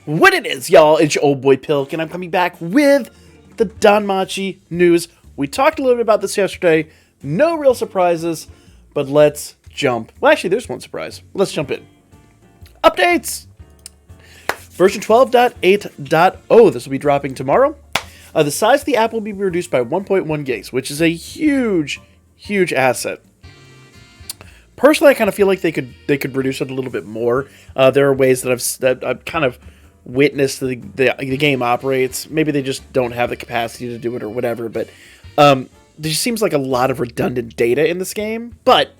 What it is, y'all, it's your old boy Pilk, and I'm coming back with the Danmachi news. We talked a little bit about this yesterday. No real surprises, but let's jump. Well, actually, there's one surprise. Let's jump in. Updates! Version 12.8.0. This will be dropping tomorrow. The size of the app will be reduced by 1.1 gigs, which is a huge, huge asset. Personally, I kind of feel like they could reduce it a little bit more. There are ways that I've kind of witnessed the game operates. Maybe they just don't have the capacity to do it or whatever. But there just seems like a lot of redundant data in this game. But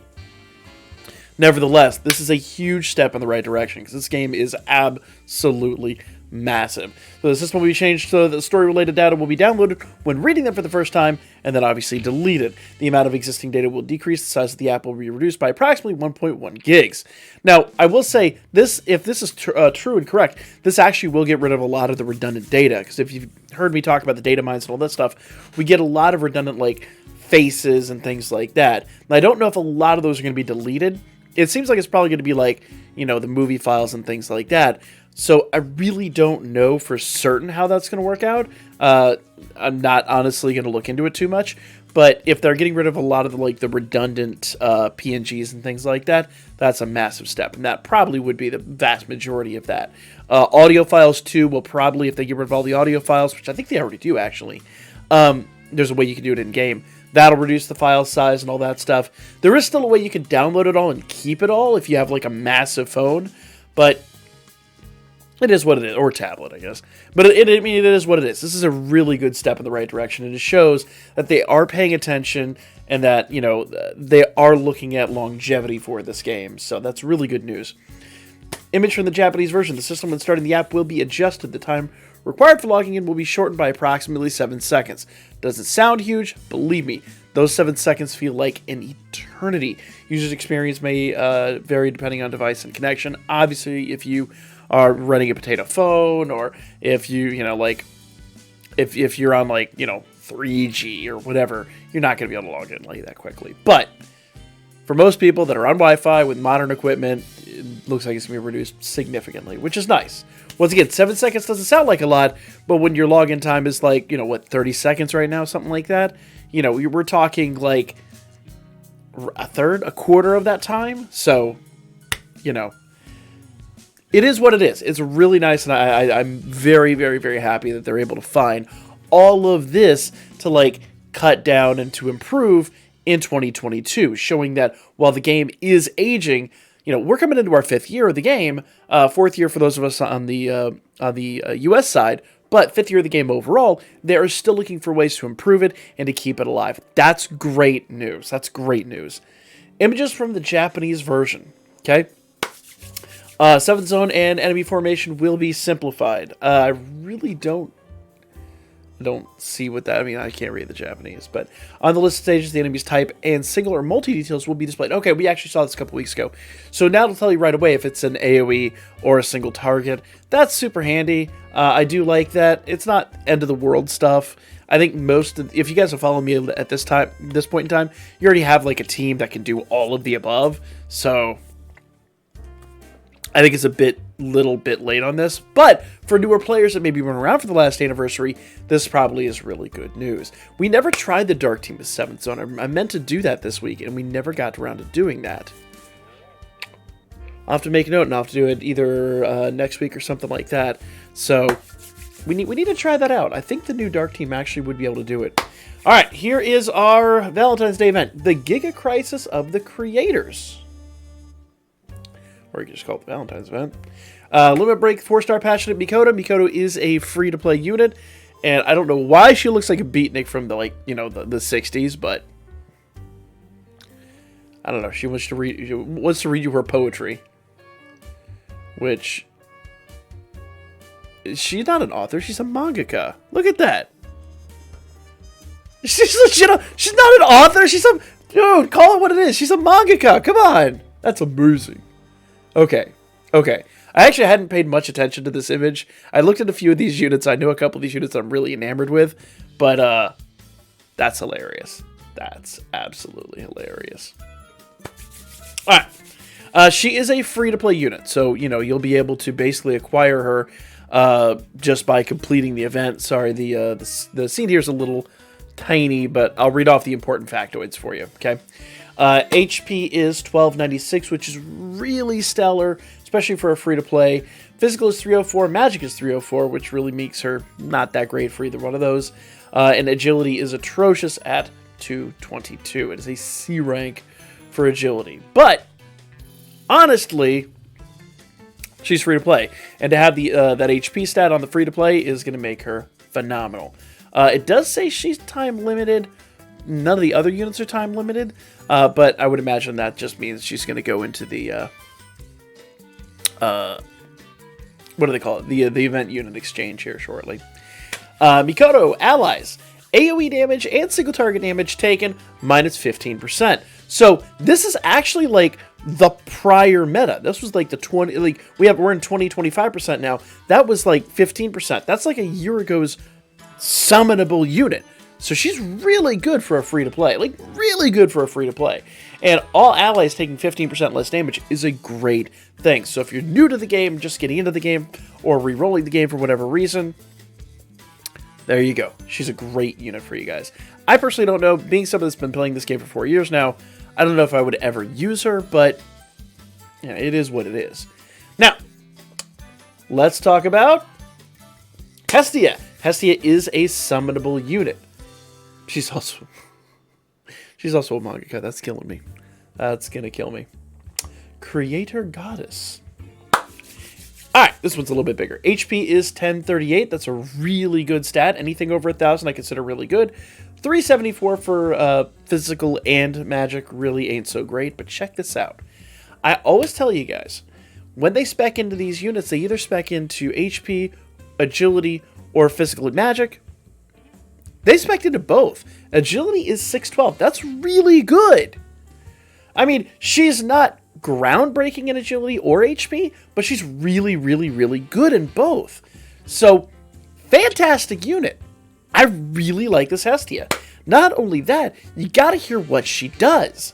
nevertheless, this is a huge step in the right direction because this game is absolutely massive. So the system will be changed so the story-related data will be downloaded when reading them for the first time, and then obviously deleted. The amount of existing data will decrease. The size of the app will be reduced by approximately 1.1 gigs. Now, I will say, if this is true and correct, this actually will get rid of a lot of the redundant data, because if you've heard me talk about the data mines and all that stuff, we get a lot of redundant, like, faces and things like that. And I don't know if a lot of those are going to be deleted. It seems like it's probably going to be like, you know, the movie files and things like that. So I really don't know for certain how that's going to work out. I'm not honestly going to look into it too much. But if they're getting rid of a lot of the redundant PNGs and things like that, that's a massive step. And that probably would be the vast majority of that. Audio files too will probably, if they get rid of all the audio files, which I think they already do actually, there's a way you can do it in game. That'll reduce the file size and all that stuff. There is still a way you can download it all and keep it all if you have like a massive phone. But it is what it is, or tablet, I guess. But it is what it is. This is a really good step in the right direction, and it shows that they are paying attention and that, you know, they are looking at longevity for this game. So that's really good news. Image from the Japanese version. The system when starting the app will be adjusted. The time required for logging in will be shortened by approximately 7 seconds. Doesn't sound huge, believe me. Those 7 seconds feel like an eternity. User's experience may vary depending on device and connection. Obviously, if you are running a potato phone, or if you, like, if you're on, 3G or whatever, you're not going to be able to log in like that quickly. But for most people that are on Wi-Fi with modern equipment, it looks like it's going to be reduced significantly, which is nice. Once again, 7 seconds doesn't sound like a lot, but when your login time is 30 seconds right now, something like that, we're talking like a quarter of that time. So, it is what it is. It's really nice, and I'm very, very, very happy that they're able to find all of this to cut down and to improve in 2022, showing that while the game is aging, we're coming into our 5th year of the game, 4th year for those of us on the US side, but 5th year of the game overall. They are still looking for ways to improve it and to keep it alive. That's great news. That's great news. Images from the Japanese version. Okay. 7th zone and enemy formation will be simplified. I really don't see what that... I mean, I can't read the Japanese, but on the list of stages, the enemy's type and single or multi-details will be displayed. Okay, we actually saw this a couple weeks ago. So now it'll tell you right away if it's an AoE or a single target. That's super handy. I do like that. It's not end-of-the-world stuff. I think if you guys have followed me at this point in time, you already have a team that can do all of the above. So I think it's a little bit late on this, but for newer players that maybe weren't around for the last anniversary, this probably is really good news. We never tried the Dark Team with 7th Zone. I meant to do that this week, and we never got around to doing that. I'll have to make a note, and I'll have to do it either next week or something like that. So we need to try that out. I think the new Dark Team actually would be able to do it. All right, here is our Valentine's Day event, the Giga Crisis of the Creators. Or you can just call it the Valentine's event. Limit Break 4-star passionate Mikoto. Mikoto is a free-to-play unit, and I don't know why she looks like a beatnik from the the 60s, but I don't know. She wants to read you her poetry, which she's not an author. She's a mangaka. Look at that. She's legit. She's not an author. Dude, call it what it is. She's a mangaka. Come on, that's amazing. Okay. I actually hadn't paid much attention to this image. I looked at a few of these units. I know a couple of these units I'm really enamored with, but that's hilarious. That's absolutely hilarious. All right. She is a free-to-play unit, so, you'll be able to basically acquire her just by completing the event. Sorry, the scene here is a little tiny, but I'll read off the important factoids for you, okay? HP is 1296, which is really stellar, especially for a free-to-play. Physical is 304, Magic is 304, which really makes her not that great for either one of those. And Agility is atrocious at 222. It is a C rank for Agility. But, honestly, she's free-to-play. And to have that HP stat on the free-to-play is going to make her phenomenal. It does say she's time-limited. None of the other units are time-limited. But I would imagine that just means she's going to go into the... what do they call it? The event unit exchange here shortly. Mikoto, allies. AoE damage and single target damage taken, minus 15%. So, this is actually like the prior meta. This was like the 20... Like, we're in 20-25% now. That was like 15%. That's like a year ago's summonable unit. So she's really good for a free-to-play. Like, really good for a free-to-play. And all allies taking 15% less damage is a great thing. So if you're new to the game, just getting into the game, or re-rolling the game for whatever reason, there you go. She's a great unit for you guys. I personally don't know. Being someone that's been playing this game for 4 years now, I don't know if I would ever use her, but it is what it is. Now, let's talk about Hestia. Hestia is a summonable unit. She's also a mangaka. That's killing me. That's gonna kill me. Creator Goddess. Alright, this one's a little bit bigger. HP is 1038. That's a really good stat. Anything over 1,000 I consider really good. 374 for physical and magic really ain't so great, but check this out. I always tell you guys, when they spec into these units, they either spec into HP, agility, or physical and magic. They spec'd into both. Agility is 612. That's really good. I mean, she's not groundbreaking in agility or HP, but she's really, really, really good in both. So, fantastic unit. I really like this Hestia. Not only that, you gotta hear what she does.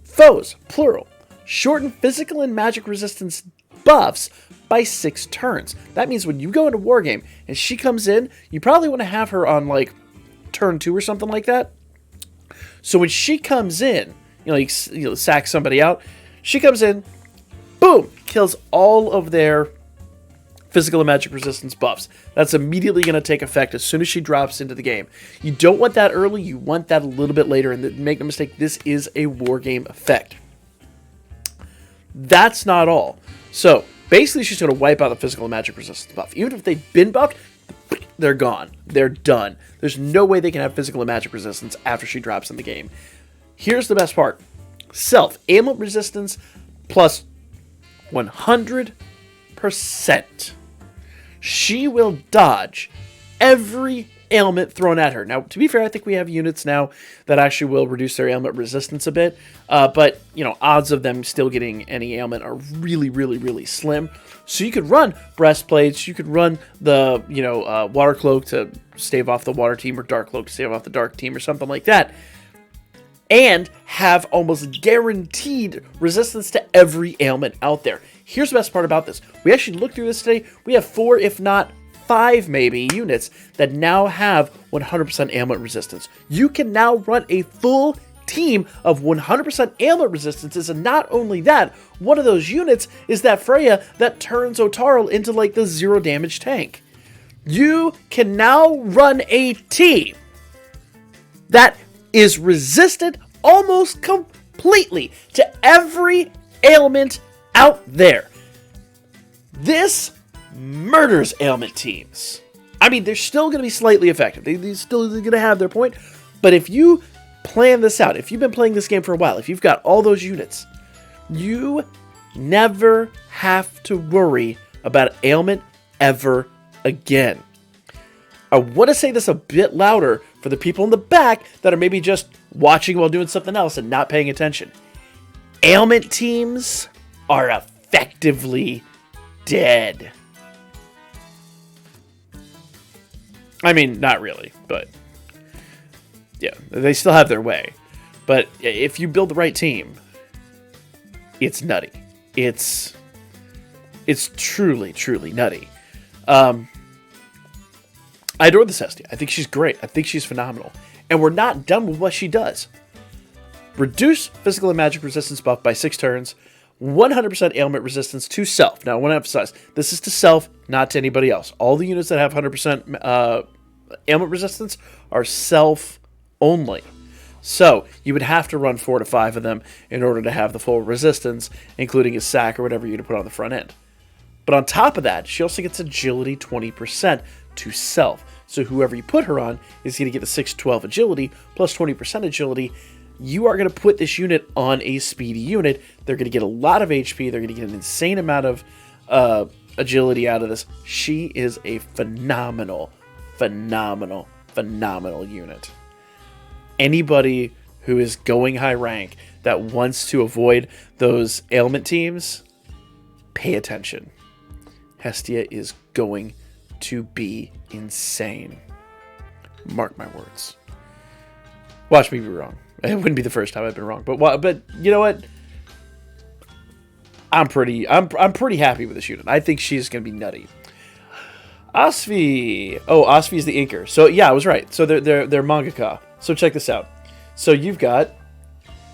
Foes, plural, shorten physical and magic resistance buffs by 6 turns. That means when you go into Wargame and she comes in, you probably want to have her on like turn 2 or something like that. So when she comes in, you sack somebody out, she comes in, boom, kills all of their physical and magic resistance buffs. That's immediately going to take effect as soon as she drops into the game. You don't want that early, you want that a little bit later, and make no mistake, this is a Wargame effect. That's not all. So, basically she's going to wipe out the physical and magic resistance buff. Even if they've been buffed, they're gone. They're done. There's no way they can have physical and magic resistance after she drops in the game. Here's the best part. Self, ailment resistance plus 100%. She will dodge every ailment thrown at her. Now, to be fair, I think we have units now that actually will reduce their ailment resistance a bit. But, odds of them still getting any ailment are really, really, really slim. So you could run breastplates, you could run the, water cloak to stave off the water team, or dark cloak to stave off the dark team, or something like that. And have almost guaranteed resistance to every ailment out there. Here's the best part about this. We actually looked through this today. We have 4, if not 5 maybe, units that now have 100% ailment resistance. You can now run a full team of 100% ailment resistances, and not only that, one of those units is that Freya that turns Otarl into like the 0 damage tank. You can now run a team that is resistant almost completely to every ailment out there. This murders ailment teams. I mean, they're still going to be slightly effective. They're still going to have their point. But if you plan this out, if you've been playing this game for a while, if you've got all those units, you never have to worry about ailment ever again. I want to say this a bit louder for the people in the back that are maybe just watching while doing something else and not paying attention. Ailment teams are effectively dead. I mean, not really, but yeah, they still have their way. But if you build the right team, it's nutty. It's truly, truly nutty. I adore this Hestia. I think she's great. I think she's phenomenal. And we're not done with what she does. Reduce physical and magic resistance buff by 6 turns. 100% ailment resistance to self. Now, I want to emphasize, this is to self, not to anybody else. All the units that have 100% ailment resistance are self only. So, you would have to run 4 to 5 of them in order to have the full resistance, including a sack or whatever you to put on the front end. But on top of that, she also gets agility 20% to self. So whoever you put her on is going to get the 6-12 agility plus 20% agility. You are going to put this unit on a speedy unit. They're going to get a lot of HP. They're going to get an insane amount of agility out of this. She is a phenomenal, phenomenal, phenomenal unit. Anybody who is going high rank that wants to avoid those ailment teams, pay attention. Hestia is going to be insane. Mark my words. Watch me be wrong. It wouldn't be the first time I've been wrong, but you know what? I'm pretty happy with this unit. I think she's gonna be nutty. Osvi. Oh, Osvi is the inker. So yeah, I was right. So they're mangaka. So check this out. So you've got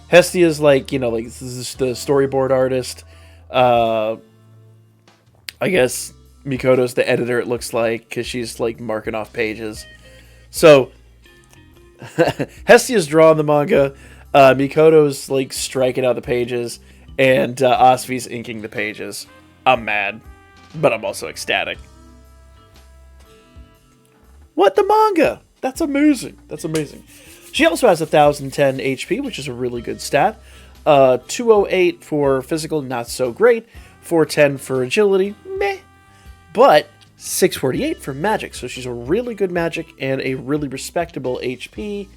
Hestia's like, you know, like this is the storyboard artist. I guess Mikoto's the editor, it looks like, because she's like marking off pages. So Hestia's drawing the manga, Mikoto's like striking out the pages, and Osvi's inking the pages. I'm mad, but I'm also ecstatic. What, the manga? That's amazing. That's amazing. She also has 1010 HP, which is a really good stat. 208 for physical, not so great. 410 for agility, meh. But 648 for magic. So she's a really good magic and a really respectable HP.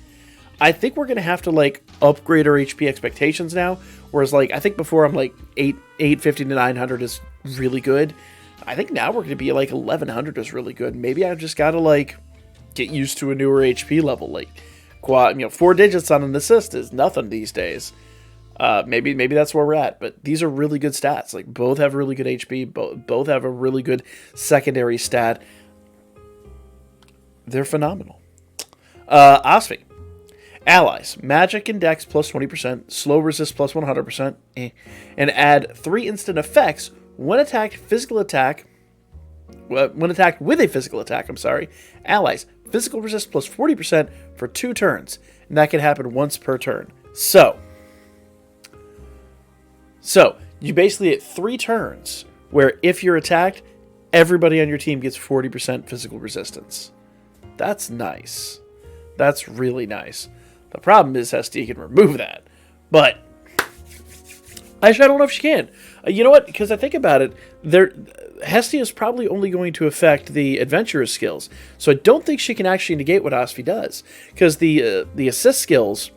I think we're going to have to like upgrade our HP expectations now. Whereas like, I think before I'm like 850 to 900 is really good. I think now we're going to be like 1100 is really good. Maybe I've just got to like get used to a newer HP level. Like 4 digits on an assist is nothing these days. Maybe that's where we're at, but these are really good stats. Like both have really good HP, both have a really good secondary stat. They're phenomenal. Osvi. Allies. Magic and Dex plus 20%, slow resist plus 100%, and add 3 instant effects when attacked with a physical attack, Allies. Physical resist plus 40% for 2 turns, and that can happen once per turn. So you basically get 3 turns where if you're attacked, everybody on your team gets 40% physical resistance. That's nice. That's really nice. The problem is Hestia can remove that. But actually, I don't know if she can. You know what? Because I think about it, Hestia is probably only going to affect the adventurer's skills. So I don't think she can actually negate what Osvi does. Because the assist skills,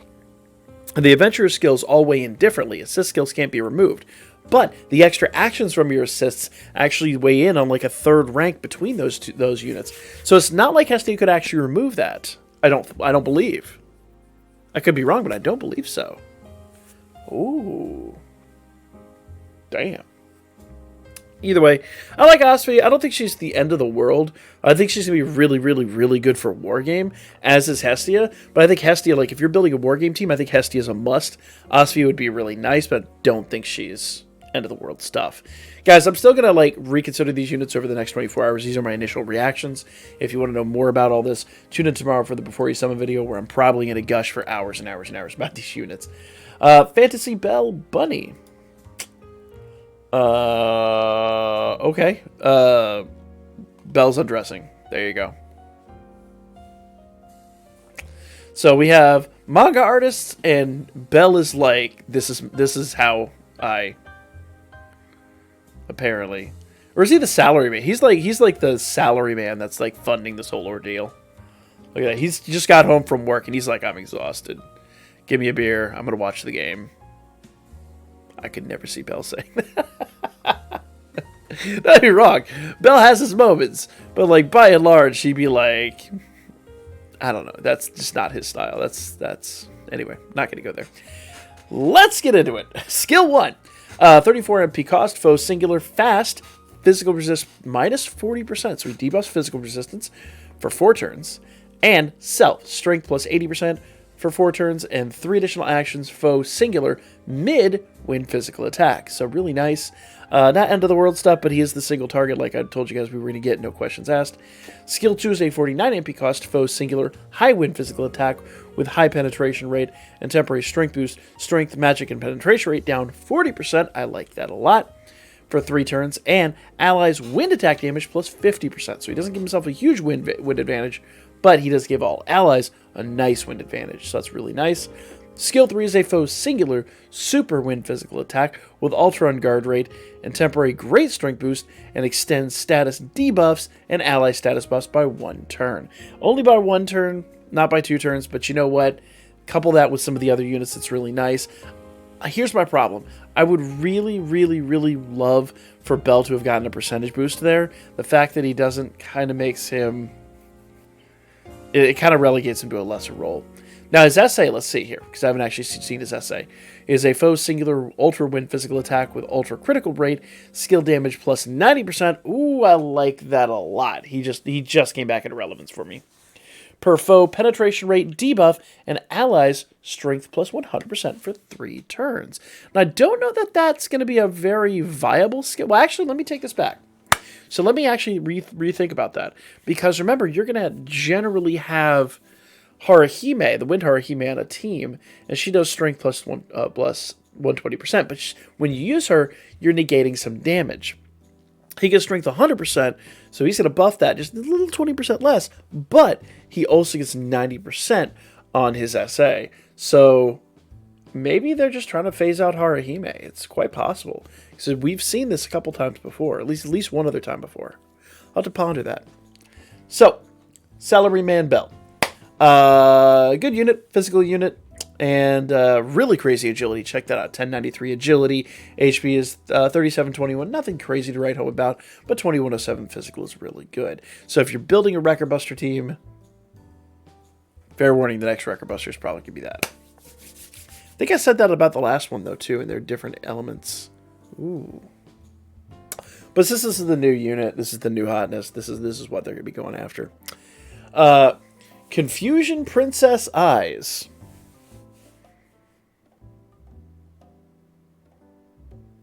the adventurer's skills all weigh in differently. Assist skills can't be removed. But the extra actions from your assists actually weigh in on like a 3rd rank between those units. So it's not like Hestia could actually remove that. I don't believe. I could be wrong, but I don't believe so. Ooh. Damn. Either way, I like Osvi. I don't think she's the end of the world. I think she's going to be really, really, really good for Wargame, as is Hestia. But I think Hestia, like, if you're building a Wargame team, I think Hestia is a must. Osvi would be really nice, but I don't think she's end of the world stuff. Guys, I'm still going to, like, reconsider these units over the next 24 hours. These are my initial reactions. If you want to know more about all this, tune in tomorrow for the Before You Summon video, where I'm probably going to gush for hours and hours and hours about these units. Fantasy Belle Bunny. Okay. Belle's undressing. There you go. So we have manga artists, and Belle is like, this is how I, apparently. Or is he the salaryman? He's like the salaryman that's like funding this whole ordeal. Look at that. He's just got home from work and he's like, I'm exhausted. Give me a beer. I'm gonna watch the game. I could never see Belle saying that. That'd be wrong. Belle has his moments, but like by and large, she'd be like, I don't know. That's just not his style. That's anyway. Not gonna go there. Let's get into it. Skill 1. 34 MP cost, foe singular, fast, physical resist minus 40%. So he debuffs physical resistance for 4 turns. And self, strength plus 80% for 4 turns. And 3 additional actions, foe singular, mid, win physical attack. So really nice. Not end of the world stuff, but he is the single target like I told you guys we were going to get, no questions asked. Skill 2 is a 49 MP cost, foe singular, high win physical attack with high penetration rate and temporary strength boost. Strength, magic, and penetration rate down 40%. I like that a lot. For 3 turns. And allies wind attack damage plus 50%. So he doesn't give himself a huge wind advantage, but he does give all allies a nice wind advantage. So that's really nice. Skill 3 is a foe singular super wind physical attack with ultra on guard rate and temporary great strength boost, and extends status debuffs and ally status buffs by 1 turn. Only by 1 turn, not by 2 turns, but you know what? Couple that with some of the other units, it's really nice. Here's my problem. I would really, really, really love for Bell to have gotten a percentage boost there. The fact that he doesn't kind of makes him... It kind of relegates him to a lesser role. Now, his essay, let's see here, because I haven't actually seen his essay, is a foe singular ultra wind physical attack with ultra critical rate, skill damage plus 90%. Ooh, I like that a lot. He just came back into relevance for me. Per foe penetration rate debuff and allies strength plus 100% for 3 turns. Now, I don't know that that's going to be a very viable skill. Well, actually, let me take this back. So let me actually rethink about that. Because remember, you're going to generally have Haruhime, the Wind Haruhime, on a team, and she does strength plus 120%. But when you use her, you're negating some damage. He gets strength 100%, so he's going to buff that just a little 20% less, but he also gets 90% on his SA. So maybe they're just trying to phase out Haruhime. It's quite possible. So we've seen this a couple times before, at least one other time before. I'll have to ponder that. So, Salaryman Bell. Good unit, physical unit, and really crazy agility. Check that out, 1093 agility. HP is 3721, nothing crazy to write home about, but 2107 physical is really good. So if you're building a Record Buster team, fair warning, the next Record Buster is probably going to be that. I think I said that about the last one, though, too, and there are different elements. Ooh. But since this is the new unit, this is the new hotness, this is what they're going to be going after. Confusion Princess Eyes.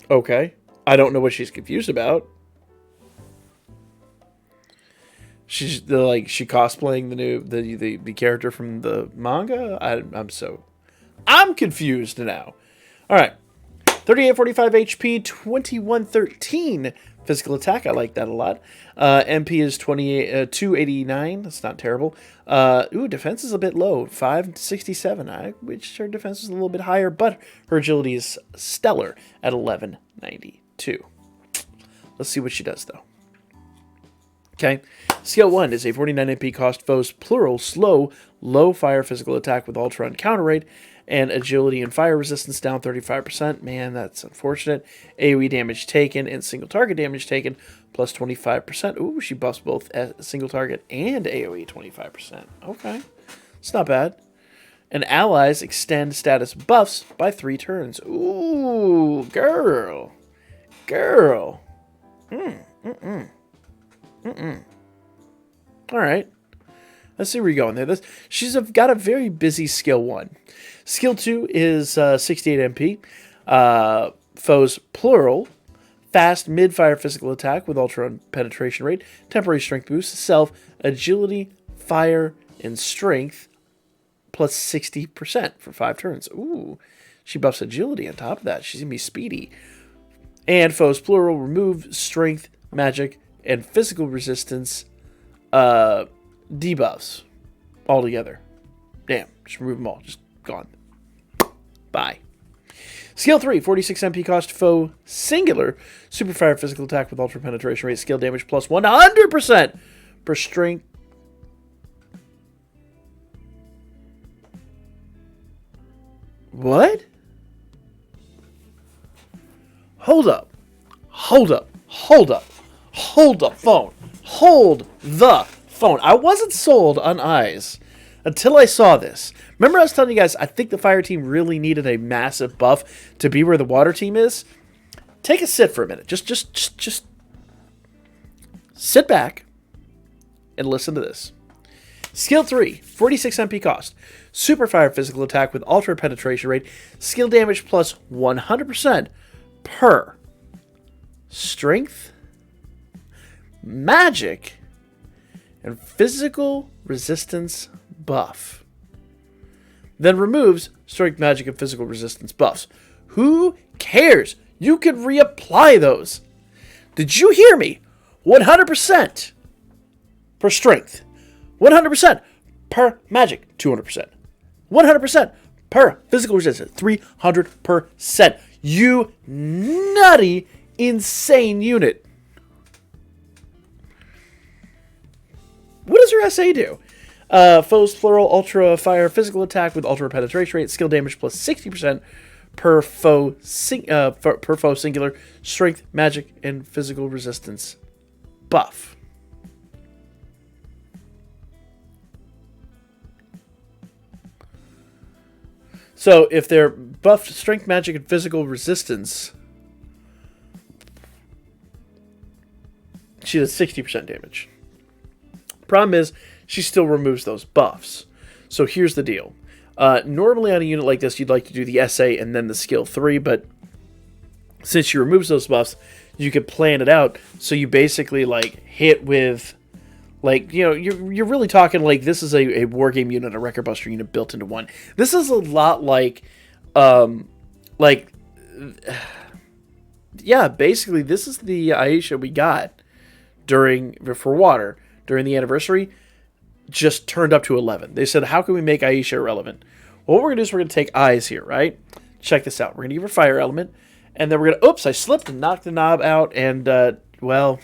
Okay. I don't know what she's confused about. She's she cosplaying the new the character from the manga? I'm confused now. All right. 3845 HP, 2113 physical attack. I like that a lot. MP is 289. That's not terrible. Defense is a bit low, 567. Which her defense is a little bit higher, but her agility is stellar at 1192. Let's see what she does, though. Okay. Skill 1 is a 49 MP cost foes plural slow low fire physical attack with ultra on counter rate and agility and fire resistance down 35%. Man, that's unfortunate. AoE damage taken and single target damage taken plus 25%. Ooh, she buffs both single target and AoE 25%. Okay. It's not bad. And allies extend status buffs by 3 turns. Ooh, girl. All right. Let's see where you're going there. She's got a very busy skill 1. Skill 2 is 68 MP. Foes plural. Fast mid-fire physical attack with ultra penetration rate. Temporary strength boost. Self. Agility, fire, and strength. Plus 60% for 5 turns. Ooh. She buffs agility on top of that. She's going to be speedy. And foes plural. Remove strength, magic, and physical resistance debuffs altogether. Damn. Just remove them all. Just gone. Bye. Skill 3, 46 MP cost foe singular super fire physical attack with ultra penetration rate, skill damage plus 100% per strength. What? Hold up. Hold up. Hold up. Hold the phone. Hold the phone. I wasn't sold on eyes until I saw this. Remember I was telling you guys, I think the fire team really needed a massive buff to be where the water team is? take a sit for a minute. Just sit back and listen to this. Skill 3, 46 MP cost. Super fire physical attack with ultra penetration rate. Skill damage plus 100% per strength, magic, and physical resistance buff. Then removes strength, magic, and physical resistance buffs. Who cares? You can reapply those. Did you hear me? 100% per strength. 100% per magic. 200%. 100% per physical resistance. 300%. You nutty, insane unit. What does her SA do? Foes plural ultra fire physical attack with ultra penetration rate. Skill damage plus 60% per foe singular. Strength, magic, and physical resistance buff. So if they're buffed strength, magic, and physical resistance, she does 60% damage. Problem is, she still removes those buffs. So here's the deal. Normally on a unit like this, you'd like to do the SA and then the skill 3, but since she removes those buffs, you could plan it out. So you basically like hit with, like, you know, you're really talking like this is a war game unit, a Record Buster unit built into one. This is a lot like, yeah, basically this is the Aisha we got for water during the anniversary. Just turned up to 11. They said, how can we make Aisha irrelevant? Well, what we're going to do is we're going to take eyes here, right? Check this out. We're going to give her fire element. And then we're going to... Oops, I slipped and knocked the knob out. And, well...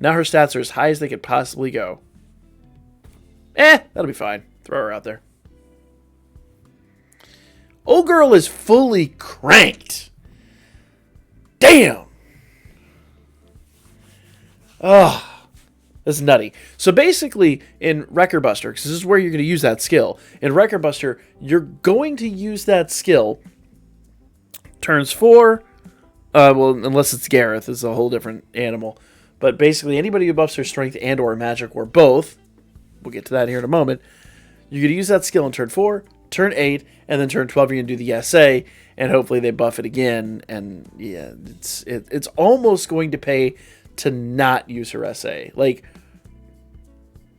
Now her stats are as high as they could possibly go. That'll be fine. Throw her out there. Old girl is fully cranked. Damn! Ugh. This is nutty. So basically, in Record Buster, because this is where you're going to use that skill, in Record Buster, you're going to use that skill turns 4, well, unless it's Gareth, it's a whole different animal. But basically, anybody who buffs their strength and or magic, or both, we'll get to that here in a moment, you're going to use that skill in turn 4, turn 8, and then turn 12, you're going to do the SA, and hopefully they buff it again, and yeah, it's almost going to pay to not use her SA. Like,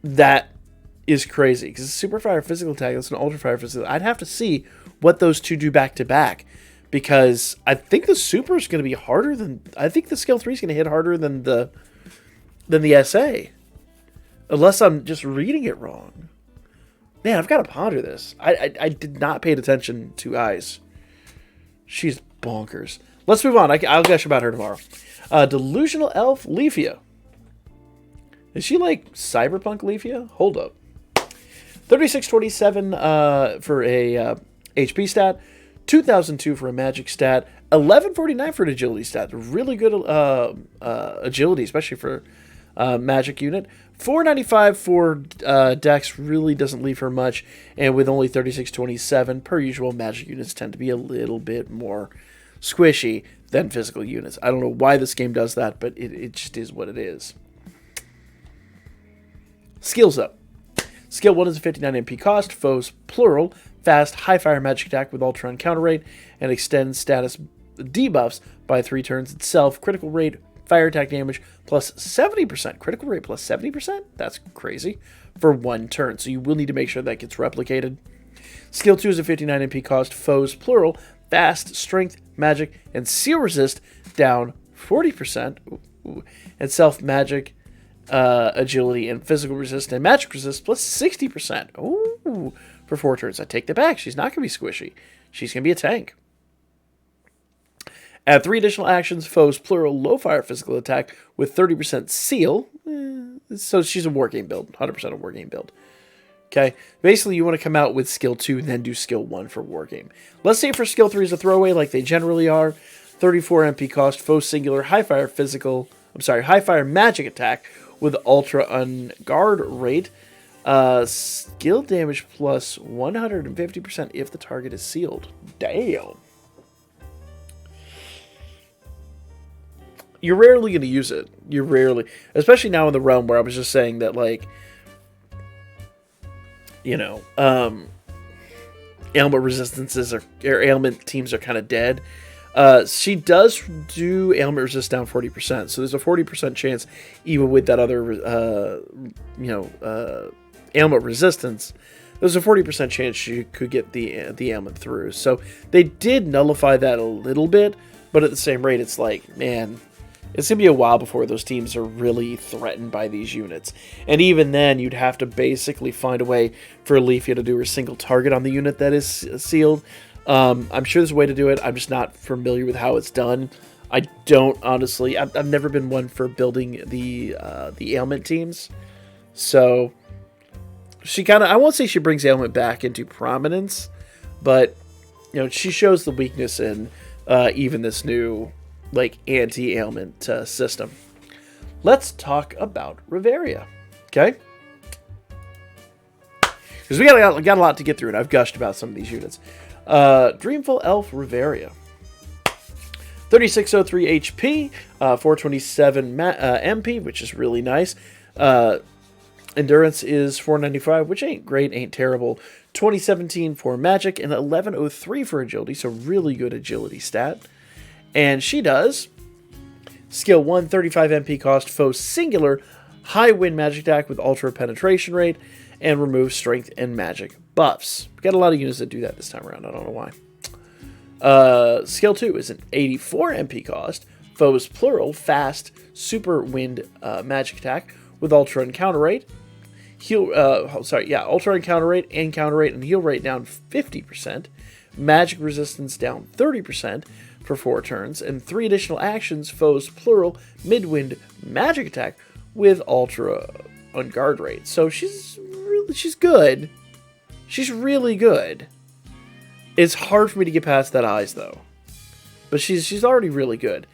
that is crazy. Because it's super fire physical attack, it's an ultra fire physical. I'd have to see what those two do back to back. Because I think the super is going to be harder than... I think the skill 3 is going to hit harder than the SA. Unless I'm just reading it wrong. Man, I've got to ponder this. I did not pay attention to eyes. She's bonkers. Let's move on. I'll gush about her tomorrow. Delusional Elf Leafia. Is she like Cyberpunk Leafia? Hold up. 3627 for a HP stat. 2002 for a magic stat. 1149 for an agility stat. Really good agility, especially for magic unit. 495 for dex. Really doesn't leave her much. And with only 3627, per usual, magic units tend to be a little bit more squishy than physical units. I don't know why this game does that, but it just is what it is. Skills up. Skill 1 is a 59 MP cost. Foes, plural. Fast, high fire magic attack with ultra encounter rate. And extends status debuffs by 3 turns itself. Critical rate, fire attack damage, plus 70%. Critical rate plus 70%? That's crazy. For 1 turn. So you will need to make sure that gets replicated. Skill 2 is a 59 MP cost. Foes, plural. Fast, strength, magic, and seal resist down 40%. Ooh. And self magic, agility, and physical resist and magic resist plus 60%. Ooh, for 4 turns. I take that back. She's not going to be squishy. She's going to be a tank. Add 3 additional actions. Foes, plural, low fire physical attack with 30% seal. So she's a war game build. 100% a war game build. Okay, basically you want to come out with skill 2 and then do skill 1 for Wargame. Let's say for skill 3 is a throwaway like they generally are. 34 MP cost, foe singular, high fire magic attack with ultra unguard rate. Skill damage plus 150% if the target is sealed. Damn. you're rarely going to use it. You're rarely, especially now in the realm where I was just saying that, like, you know, ailment resistances or ailment teams are kind of dead. She does do ailment resist down 40%, so there's a 40% chance, even with that other, ailment resistance, there's a 40% chance she could get the ailment through. So they did nullify that a little bit, but at the same rate, it's like, man, it's going to be a while before those teams are really threatened by these units. And even then, you'd have to basically find a way for Leafia to do her single target on the unit that is sealed. I'm sure there's a way to do it. I'm just not familiar with how it's done. I don't, honestly. I've never been one for building the ailment teams. So she kind of, I won't say she brings ailment back into prominence, but, you know, she shows the weakness in even this new, like, anti-ailment system. Let's talk about Riveria, okay? Because we got a lot to get through, and I've gushed about some of these units. Dreamful Elf Riveria. 3603 HP, 427 MP, which is really nice. Endurance is 495, which ain't great, ain't terrible. 2017 for magic, and 1103 for agility, so really good agility stat. And she does skill 1, 35 MP cost, foe singular, high wind magic attack with ultra penetration rate, and remove strength and magic buffs. We got a lot of units that do that this time around. I don't know why. Skill 2 is an 84 MP cost, foes plural, fast, super wind magic attack with ultra and counter rate. Ultra and counter rate, and heal rate down 50%. Magic resistance down 30% for 4 turns, and 3 additional actions, foes plural, mid-wind magic attack with ultra on guard rate. So she's good. She's really good. It's hard for me to get past that eyes though, but she's already really good.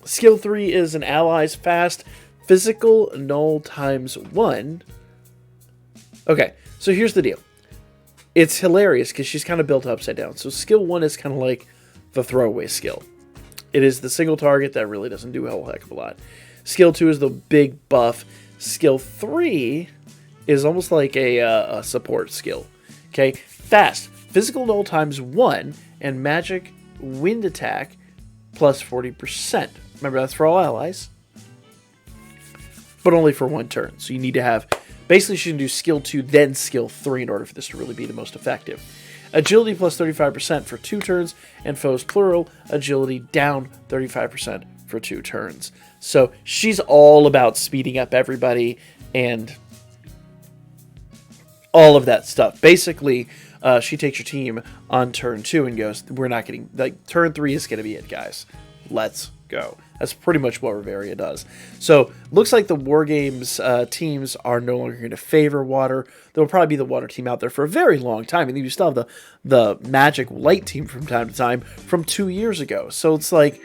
Skill 3 is an ally's fast physical null times 1. Okay, so here's the deal. It's hilarious because she's kind of built upside down. So skill 1 is kind of like the throwaway skill. It is the single target that really doesn't do a whole heck of a lot. Skill 2 is the big buff. Skill 3 is almost like a support skill. Okay, fast physical null times 1 and magic wind attack plus 40%. Remember, that's for all allies, but only for 1 turn. So you need to have, basically she can do skill 2, then skill 3 in order for this to really be the most effective. Agility plus 35% for 2 turns, and foes plural, agility down 35% for 2 turns. So she's all about speeding up everybody and all of that stuff. Basically, she takes your team on turn 2 and goes, we're not getting, like, turn 3 is going to be it, guys. Let's go. That's pretty much what Riveria does. So, looks like the Wargames teams are no longer going to favor water. There will probably be the water team out there for a very long time. And you still have the Magic Light team from time to time from 2 years ago. So, it's like,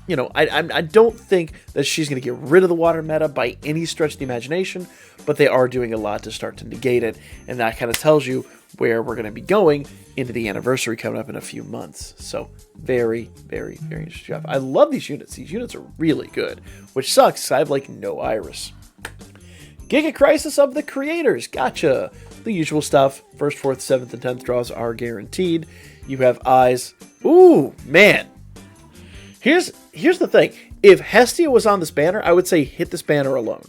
you know, I don't think that she's going to get rid of the water meta by any stretch of the imagination, but they are doing a lot to start to negate it, and that kind of tells you where we're going to be going into the anniversary coming up in a few months. So very, very, very interesting stuff. I love these units. These units are really good, which sucks because I have, like, no Iris. Giga Crisis of the Creators. Gotcha. The usual stuff. 1st, 4th, 7th, and 10th draws are guaranteed. You have eyes. Ooh, man. Here's the thing. If Hestia was on this banner, I would say hit this banner alone.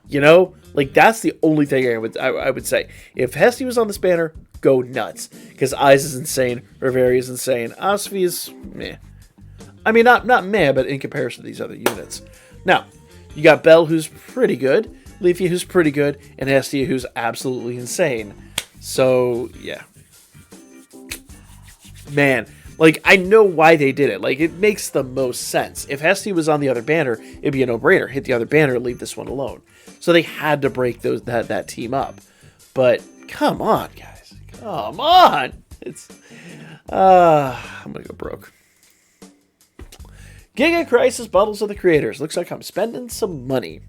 You know? Like, that's the only thing I would say. If Hestia was on this banner, go nuts. Because Eyes is insane. Riveria is insane. Osvi is meh. I mean, not meh, but in comparison to these other units. Now, you got Belle, who's pretty good. Leafia, who's pretty good. And Hestia, who's absolutely insane. So, yeah. Man. Like, I know why they did it. Like, it makes the most sense. If Hestia was on the other banner, it'd be a no-brainer. Hit the other banner and leave this one alone. So they had to break that team up. But, come on, guys. Come on! It's, I'm gonna go broke. Giga Crisis Bundles of the Creators. Looks like I'm spending some money.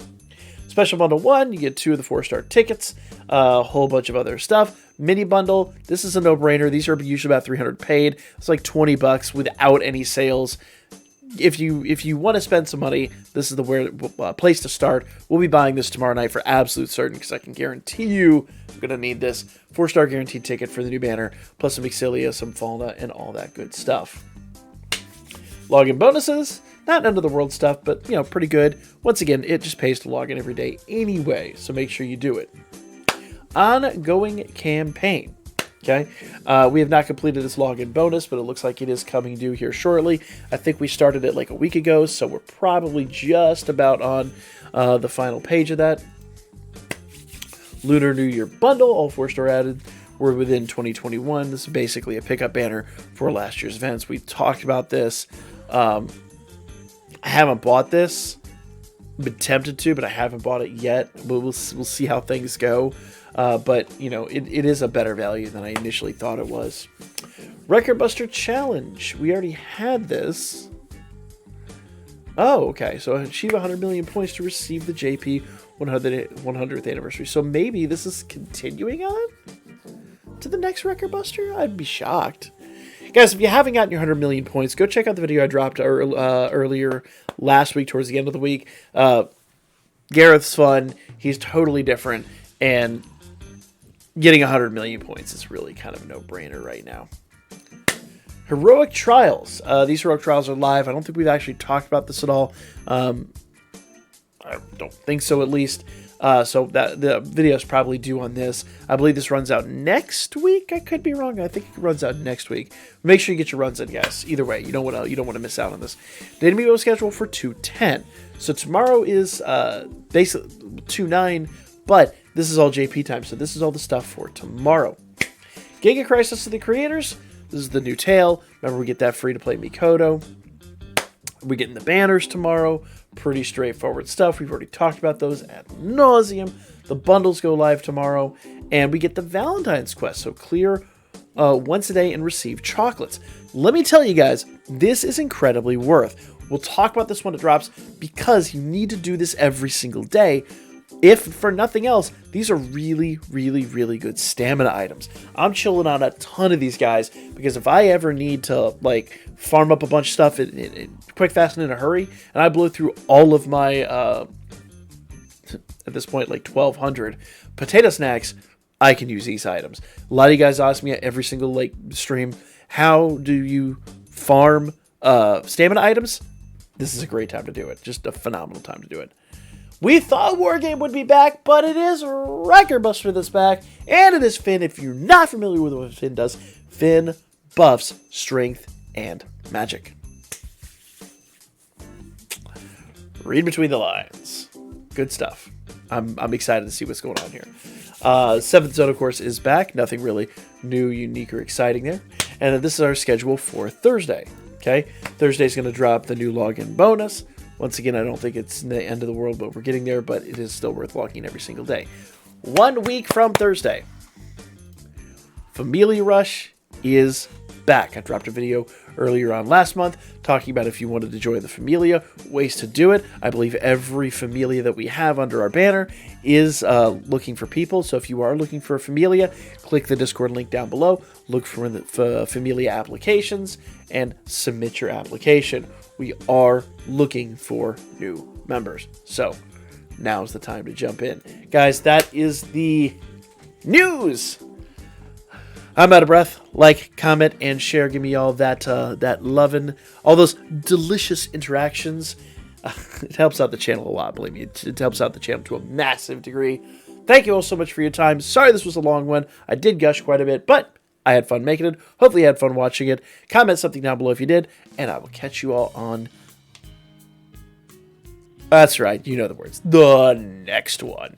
Special Bundle 1, you get 2 of the 4-star tickets, a whole bunch of other stuff. Mini Bundle, this is a no-brainer. These are usually about $300 paid. It's like $20 without any sales. if you want to spend some money, this is the place to start. We'll be buying this tomorrow night for absolute certain, because I can guarantee you I'm going to need this. 4-star guaranteed ticket for the new banner, plus some Exilia, some Fauna, and all that good stuff. Login bonuses, not end of the world stuff, but pretty good. Once again, it just pays to log in every day anyway, so make sure you do it. Ongoing campaign. Okay, we have not completed this login bonus, but it looks like it is coming due here shortly. I think we started it like a week ago, so we're probably just about on the final page of that. Lunar New Year bundle, all 4-star added. We're within 2021. This is basically a pickup banner for last year's events. We talked about this. I haven't bought this. Been tempted to, but I haven't bought it yet. We'll see how things go. But, it is a better value than I initially thought it was. Record Buster Challenge. We already had this. Oh, okay. So achieve 100 million points to receive the JP 100th anniversary. So maybe this is continuing on to the next Record Buster? I'd be shocked. Guys, if you haven't gotten your 100 million points, go check out the video I dropped earlier last week towards the end of the week. Gareth's fun. He's totally different. And getting 100 million points is really kind of a no-brainer right now. Heroic Trials. These Heroic Trials are live. I don't think we've actually talked about this at all. I don't think so, at least. So that the video is probably due on this. I believe this runs out next week. I could be wrong. I think it runs out next week. Make sure you get your runs in, guys. Either way, you don't want to miss out on this. Danmemo is scheduled for 2:10. So tomorrow is basically 2:09, but this is all JP time. So this is all the stuff for tomorrow. Giga Crisis to the creators. This is the new tale. Remember, we get that free to play Mikoto. We're getting the banners tomorrow. Pretty straightforward stuff. We've already talked about those ad nauseum. The bundles go live tomorrow. And we get the Valentine's quest. So clear once a day and receive chocolates. Let me tell you guys, this is incredibly worth. We'll talk about this when it drops, because you need to do this every single day. If for nothing else, these are really, really, really good stamina items. I'm chilling on a ton of these guys, because if I ever need to farm up a bunch of stuff in quick, fast, and in a hurry, and I blow through all of my at this point 1,200 potato snacks, I can use these items. A lot of you guys ask me at every single stream, how do you farm stamina items? This is a great time to do it. Just a phenomenal time to do it. We thought Wargame would be back, but it is Record Buster that's back, and it is Finn. If you're not familiar with what Finn does, Finn buffs strength and magic. Read between the lines. Good stuff. I'm excited to see what's going on here. 7th Zone, of course, is back. Nothing really new, unique, or exciting there. And this is our schedule for Thursday. Okay, Thursday's going to drop the new login bonus. Once again, I don't think it's the end of the world, but we're getting there, but it is still worth logging every single day. 1 week from Thursday, Familia Rush is back. I dropped a video earlier on last month talking about if you wanted to join the Familia, ways to do it. I believe every Familia that we have under our banner is looking for people. So if you are looking for a Familia, click the Discord link down below, look for the Familia applications, and submit your application. We are looking for new members. So now's the time to jump in. Guys, that is the news. I'm out of breath. Like, comment, and share. Give me all that loving, all those delicious interactions. It helps out the channel a lot, believe me. It helps out the channel to a massive degree. Thank you all so much for your time. Sorry this was a long one. I did gush quite a bit, but I had fun making it. Hopefully you had fun watching it. Comment something down below if you did, and I will catch you all on... That's right, you know the words. The next one.